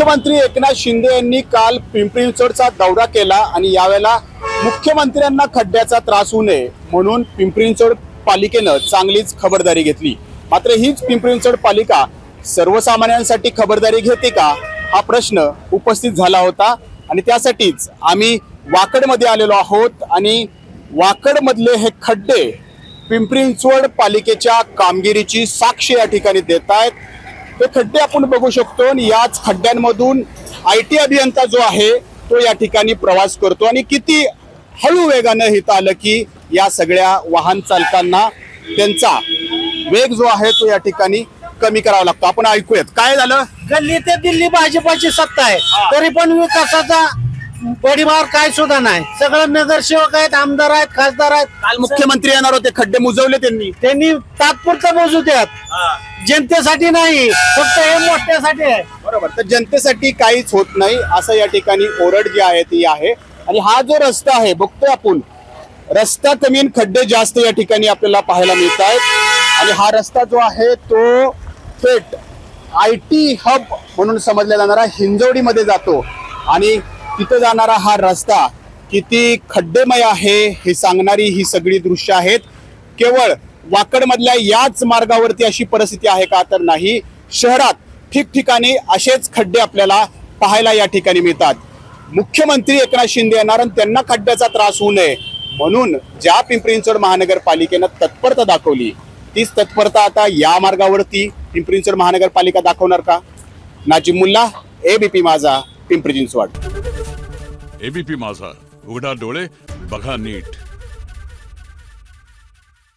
मुख्यमंत्री एकनाथ शिंदे यांनी काल पिंपरी चिंचवडचा दौरा केला आणि यावेळेला मुख्यमंत्र्यांना खड्ड्याचा त्रास होऊ नये म्हणून पिंपरी चिंचवड पालिकेनं चांगलीच खबरदारी घेतली। मात्र हीच पिंपरी चिंचवड पालिका सर्वसामान्यांसाठी खबरदारी घेते का हा प्रश्न उपस्थित झाला होता आणि त्यासाठीच आम्ही वाकडमध्ये आलेलो आहोत आणि वाकडमधले हे खड्डे पिंपरी चिंचवड पालिकेच्या कामगिरीची साक्ष या ठिकाणी देत आहेत। ते खड्डे आपण बघू शकतो आणि याच खड्ड्यांमधून IT अभियंता जो आहे तो या ठिकाणी प्रवास करतो आणि किती हळू वेगाने इथं आलं की या सगळ्या वाहन चालकांना त्यांचा वेग जो आहे तो या ठिकाणी कमी करावा लागतो। आपण ऐकूयात काय झालं। गल्ली ते दिल्ली भाजपाची सत्ता आहे तरी पण विकासाचा परिवार काय सुद्धा नाही। सगळे नगरसेवक आहेत, आमदार आहेत, खासदार आहेत। काल मुख्यमंत्री येणार होते, खड्डे मुजवले त्यांनी तात्पुरतं मोजू द्यात, जनतेसाठी नाही, फक्त हे मोठ्यासाठी आहे। बरोबर, तर जनतेसाठी काहीच होत नाही असं या ठिकाणी ओरड जी आहे ती आहे। आणि हा जो रस्ता आहे बघतोय आपण, रस्ता कमी आणि खड्डे जास्त या ठिकाणी आपल्याला पाहायला मिळत आहेत। आणि हा रस्ता जो आहे तो थेट IT हब म्हणून समजला जाणारा हिंजवडीमध्ये जातो आणि तिथे जाणारा हा रस्ता किती खड्डेमय आहे हे सांगणारी ही सगळी दृश्य आहेत। केवळ वाकडमधल्या याच मार्गावरती अशी परिस्थिती आहे का, तर नाही, शहरात ठिकठिकाणी असेच खड्डे आपल्याला पाहायला या ठिकाणी मिळतात। मुख्यमंत्री एकनाथ शिंदे येणार आणि त्यांना खड्ड्याचा त्रास होऊ नये म्हणून ज्या पिंपरी चिंचवड महानगरपालिकेनं तत्परता दाखवली तीच तत्परता आता या मार्गावरती पिंपरी चिंचवड महानगरपालिका दाखवणार का? नाजिम मुल्ला, ABP माझा, पिंपरी चिंचवड। ABP माझा, उघडा डोळे बघा नीट।